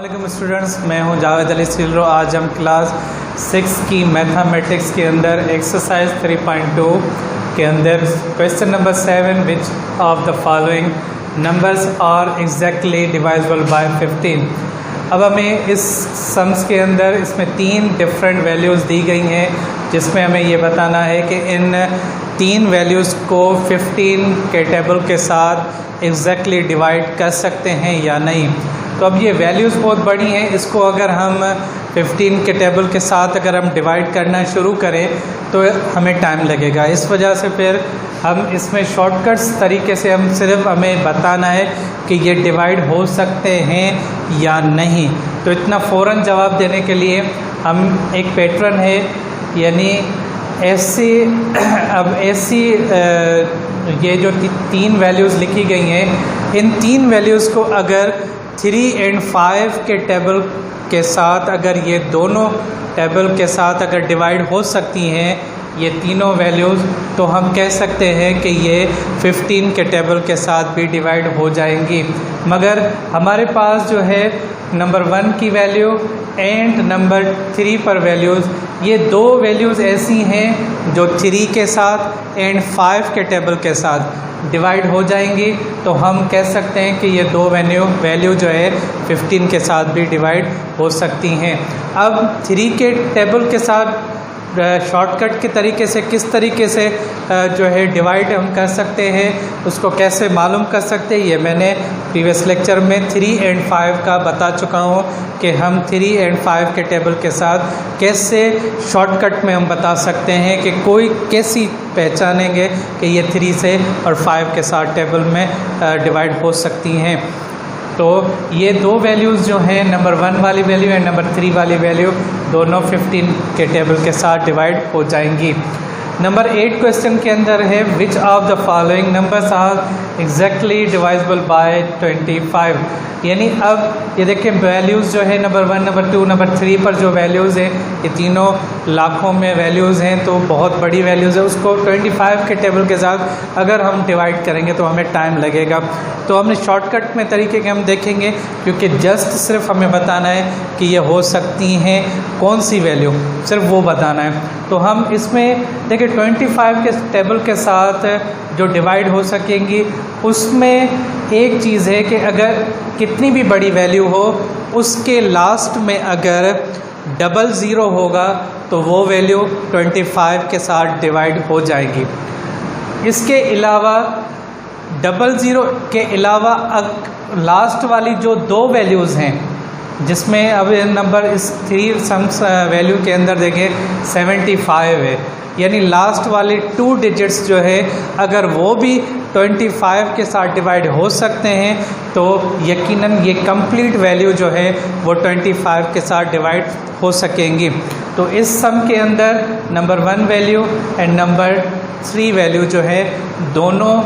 अस्सलाम स्टूडेंट्स, मैं हूं जावेद अली सिलरो। आज हम क्लास 6 की मैथमेटिक्स के अंदर एक्सरसाइज 3.2 के अंदर question number 7 which of the following numbers are exactly divisible by 15। अब हमें इस सम्स के अंदर इसमें 3 डिफरेंट वैल्यूज़ दी गई हैं, जिसमें हमें ये बताना है कि इन 3 वैल्यूज़ को 15 के टेबल के साथ एग्जैक्टली डिवाइड कर सकते हैं या नहीं। तो अब ये वैल्यूज़ बहुत बड़ी हैं, इसको अगर हम 15 के टेबल के साथ अगर हम डिवाइड करना शुरू करें तो हमें टाइम लगेगा। इस वजह से फिर हम इसमें शॉर्टकट्स तरीके से हमें बताना है कि ये डिवाइड हो सकते हैं या नहीं। तो इतना फ़ौरन जवाब देने के लिए हम एक पैटर्न है, यानी ऐसी ये जो 3 वैल्यूज़ लिखी गई हैं, इन 3 वैल्यूज़ को अगर 3 और 5 के टेबल के साथ अगर ये दोनों टेबल के साथ अगर डिवाइड हो सकती हैं ये तीनों वैल्यूज़, तो हम कह सकते हैं कि ये 15 के टेबल के साथ भी डिवाइड हो जाएंगी। मगर हमारे पास जो है नंबर 1 की वैल्यू एंड नंबर 3 पर वैल्यूज़, ये 2 वैल्यूज़ ऐसी हैं जो 3 के साथ एंड 5 के टेबल के साथ डिवाइड हो जाएंगी। तो हम कह सकते हैं कि ये 2 वैल्यू जो है 15 के साथ भी डिवाइड हो सकती हैं। अब 3 के टेबल के साथ शॉर्टकट के तरीके से किस तरीके से जो है डिवाइड हम कर सकते हैं, उसको कैसे मालूम कर सकते हैं, ये मैंने प्रीवियस लेक्चर में 3 और 5 का बता चुका हूँ कि हम 3 और 5 के टेबल के साथ कैसे शॉर्टकट में हम बता सकते हैं कि कोई कैसी पहचानेंगे कि ये 3 से और 5 के साथ टेबल में डिवाइड हो सकती हैं। तो ये 2 वैल्यूज़ जो हैं, नंबर 1 वाली वैल्यू और नंबर 3 वाली वैल्यू, दोनों 15 के टेबल के साथ डिवाइड हो जाएंगी। नंबर 8 क्वेश्चन के अंदर है which of the following numbers are exactly divisible by 25। यानी अब ये देखें वैल्यूज़ जो है नंबर 1, नंबर 2, नंबर 3 पर जो वैल्यूज़ हैं, ये तीनों लाखों में वैल्यूज़ हैं, तो बहुत बड़ी वैल्यूज़ है। उसको 25 के टेबल के साथ अगर हम डिवाइड करेंगे तो हमें टाइम लगेगा। तो हमने शॉर्टकट में तरीके के हम देखेंगे, क्योंकि जस्ट सिर्फ हमें बताना है कि ये हो सकती हैं कौन सी वैल्यू, सिर्फ वो बताना है। तो हम इसमें देखिए 25 के टेबल के साथ जो डिवाइड हो सकेंगी, उसमें एक चीज़ है कि अगर कितनी भी बड़ी वैल्यू हो, उसके लास्ट में अगर 00 होगा तो वो वैल्यू 25 के साथ डिवाइड हो जाएगी। इसके अलावा 00 के अलावा लास्ट वाली जो 2 वैल्यूज़ हैं, जिसमें अब नंबर इस 3 सम्स वैल्यू के अंदर देखें 75 है, यानी लास्ट वाले 2 डिजिट्स जो है अगर वो भी 25 के साथ डिवाइड हो सकते हैं तो यकीनन ये कंप्लीट वैल्यू जो है वो 25 के साथ डिवाइड हो सकेंगी। तो इस सम के अंदर number 1 value and number 3 value जो है दोनों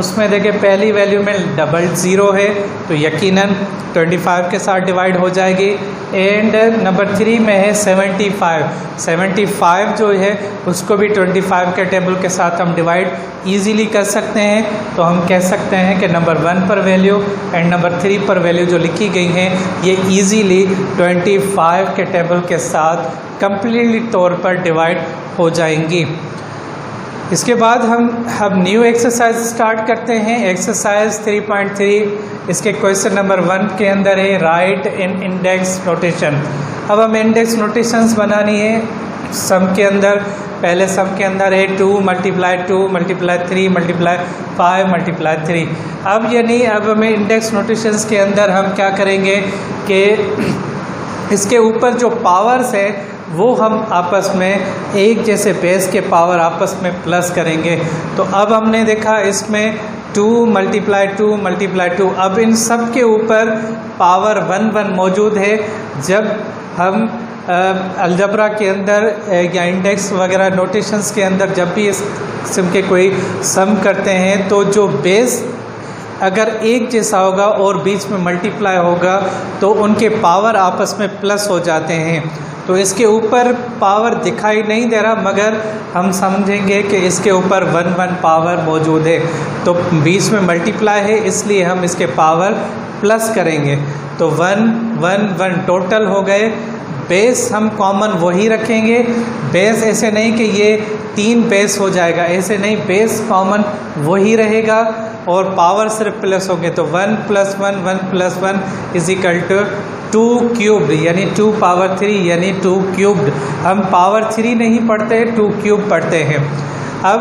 उसमें देखिए पहली वैल्यू में 00 है तो यकीनन 25 के साथ डिवाइड हो जाएगी। एंड नंबर 3 में है 75 जो है उसको भी 25 के टेबल के साथ हम डिवाइड इजीली कर सकते हैं। तो हम कह सकते हैं कि नंबर 1 पर वैल्यू एंड नंबर 3 पर वैल्यू जो लिखी गई हैं ये इजीली 25 के टेबल के साथ कंप्लीटली तौर पर डिवाइड हो जाएंगी। इसके बाद हम अब न्यू एक्सरसाइज स्टार्ट करते हैं। एक्सरसाइज 3.3 इसके क्वेश्चन नंबर 1 के अंदर है राइट इन इंडेक्स नोटेशन। अब हम इंडेक्स नोटेशंस बनानी है सम के अंदर। पहले सम के अंदर है 2 × 2 × 3 × 5 × 3। अब यानी अब हमें इंडेक्स नोटेशंस के अंदर हम क्या करेंगे कि इसके ऊपर जो पावर्स है वो हम आपस में एक जैसे बेस के पावर आपस में प्लस करेंगे। तो अब हमने देखा इसमें 2 × 2 × 2, अब इन सब के ऊपर पावर 1 मौजूद है। जब हम अलजबरा के अंदर या इंडेक्स वगैरह नोटेशंस के अंदर जब भी इस किस्म के कोई सम करते हैं तो जो बेस अगर एक जैसा होगा और बीच में मल्टीप्लाई होगा तो उनके पावर आपस में प्लस हो जाते हैं। तो इसके ऊपर पावर दिखाई नहीं दे रहा, मगर हम समझेंगे कि इसके ऊपर 1 पावर मौजूद है, तो बीच में मल्टीप्लाई है इसलिए हम इसके पावर प्लस करेंगे तो 1 1 1 टोटल हो गए। बेस हम कॉमन वही रखेंगे, बेस ऐसे नहीं कि ये 3 बेस हो जाएगा, ऐसे नहीं, बेस कॉमन वही रहेगा और पावर सिर्फ प्लस होंगे। तो 1 + 1 1 + 1 इज इक्वल टू 2 क्यूब्ड, यानी 2 पावर 3 यानी 2 क्यूब्ड। हम पावर 3 नहीं पढ़ते, 2 क्यूब पढ़ते हैं। अब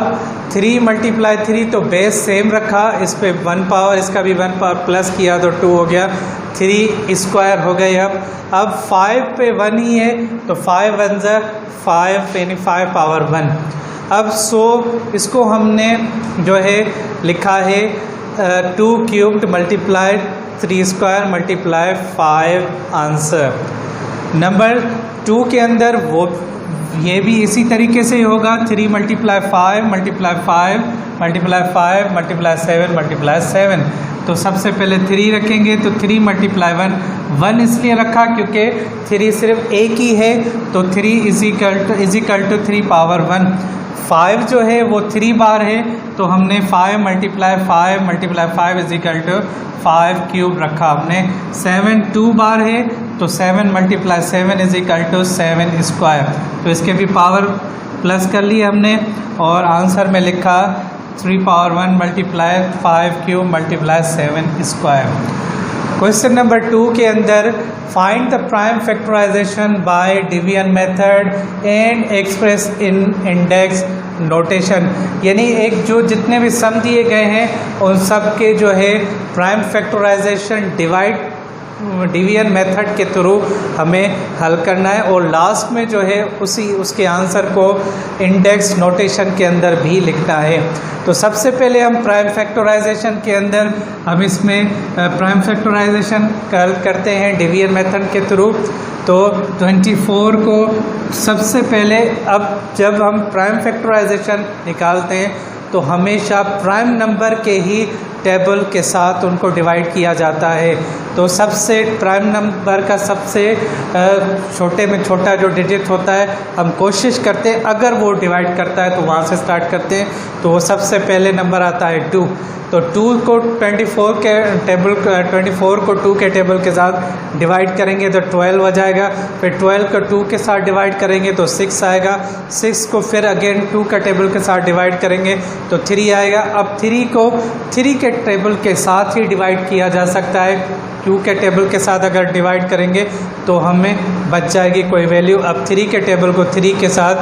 3 × 3 तो बेस सेम रखा, इस पे 1 पावर, इसका भी 1 पावर प्लस किया तो 2 हो गया, 3 स्क्वायर हो गए। अब 5 पे 1 ही है तो 5 1 ज़ा 5 यानी 5 पावर 1। अब इसको हमने जो है लिखा है 2 क्यूब्ड × 3 स्क्वायर × 5 आंसर। नंबर 2 के अंदर वो ये भी इसी तरीके से ही होगा, 3 × 5 × 5 × 5 × 7 × 7। तो सबसे पहले 3 रखेंगे तो 3 × 1 इसलिए रखा क्योंकि 3 सिर्फ एक ही है, तो 3 इज इक्वल टू 3 पावर 1। 5 जो है वो 3 बार है तो हमने 5 × 5 × 5 इज इक्वल टू 5 क्यूब रखा हमने। 7 2 बार है तो 7 × 7 इज इक्वल टू 7 स्क्वायर। तो इसके भी पावर प्लस कर ली हमने और आंसर में लिखा 3 power 1 × 5 cube × 7 square. Question number 2 के अंदर find the prime factorization by division method and express in index notation, यानी एक जो जितने भी सम दिए गए हैं उन सब के जो है प्राइम फैक्टराइजेशन डिवीजन मेथड के थ्रू हमें हल करना है और लास्ट में जो है उसके आंसर को इंडेक्स नोटेशन के अंदर भी लिखना है। तो सबसे पहले हम प्राइम फैक्टराइजेशन के अंदर हम इसमें प्राइम फैक्टराइजेशन करते हैं डिवीजन मेथड के थ्रू। तो 24 को सबसे पहले, अब जब हम प्राइम फैक्टराइजेशन निकालते हैं तो हमेशा प्राइम नंबर के ही टेबल के साथ उनको डिवाइड किया जाता है। तो सबसे प्राइम नंबर का सबसे छोटे में छोटा जो डिजिट होता है हम कोशिश करते हैं अगर वो डिवाइड करता है तो वहाँ से स्टार्ट करते हैं। तो वो सबसे पहले नंबर आता है 2। तो 2 को 24 को 2 के टेबल के साथ डिवाइड करेंगे तो 12 हो जाएगा। फिर 12 को 2 के साथ डिवाइड करेंगे तो 6 आएगा। 6 को फिर अगेन 2 का टेबल के साथ डिवाइड करेंगे तो 3 आएगा। अब 3 को 3 के टेबल के साथ ही डिवाइड किया जा सकता है। 2 के टेबल के साथ अगर डिवाइड करेंगे तो हमें बच जाएगी कोई वैल्यू। अब 3 के टेबल को 3 के साथ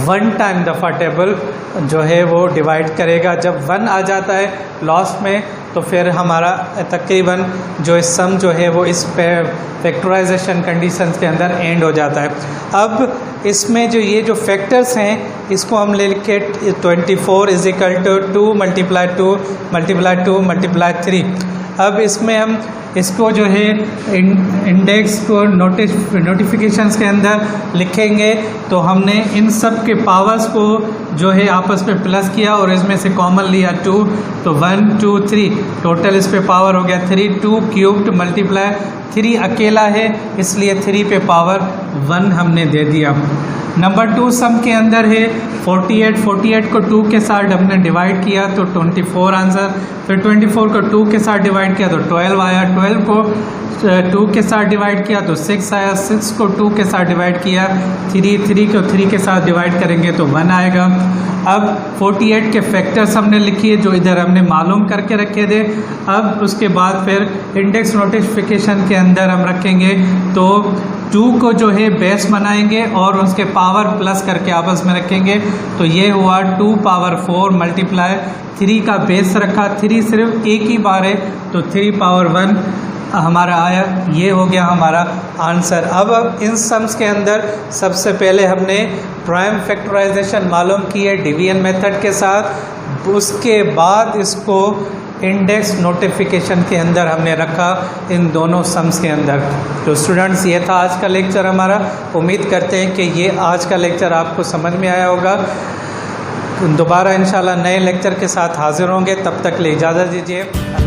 1 टाइम दफ़ा टेबल जो है वो डिवाइड करेगा। जब 1 आ जाता है लास्ट में तो फिर हमारा तकरीबन जो इस सम जो है वो इस फैक्टराइजेशन कंडीशंस के अंदर एंड हो जाता है। अब इसमें जो ये जो फैक्टर्स हैं इसको हम ले लिखे 24 इज इक्वल टू 2 × 2 × 2 × 3। अब इसमें हम इसको जो है इंडेक्स को नोटिफिकेशंस के अंदर लिखेंगे तो हमने इन सब के पावर्स को जो है आपस में प्लस किया और इसमें से कॉमन लिया 2, तो 1 2 3 टोटल इस पे पावर हो गया 3। 2 क्यूब्ड × 3 अकेला है इसलिए 3 पे पावर 1 हमने दे दिया। नंबर 2 सम के अंदर है 48 को 2 के साथ हमने डिवाइड किया तो 24 आंसर। फिर 24 को 2 के साथ डिवाइड किया तो 12 आया। 12 को 2 के साथ डिवाइड किया तो 6 आया। 6 को 2 के साथ डिवाइड किया 3 को 3 के साथ डिवाइड करेंगे तो 1 आएगा। अब 48 के फैक्टर्स हमने लिखिए जो इधर हमने मालूम करके रखे थे। अब उसके बाद फिर इंडेक्स नोटिफिकेशन के अंदर हम रखेंगे तो 2 को जो है बेस बनाएंगे और उसके पावर प्लस करके आपस में रखेंगे तो ये हुआ 2 पावर 4 × 3 का बेस रखा। 3 सिर्फ एक ही बार है तो 3 पावर 1 हमारा आया। ये हो गया हमारा आंसर। अब इन सम्स के अंदर सबसे पहले हमने प्राइम फैक्टराइजेशन मालूम की है डिवीजन मेथड के साथ, उसके बाद इसको इंडेक्स नोटिफिकेशन के अंदर हमने रखा इन दोनों सम्स के अंदर। तो स्टूडेंट्स ये था आज का लेक्चर हमारा। उम्मीद करते हैं कि ये आज का लेक्चर आपको समझ में आया होगा। दोबारा इंशाल्लाह नए लेक्चर के साथ हाजिर होंगे, तब तक ले इजाज़त दीजिए।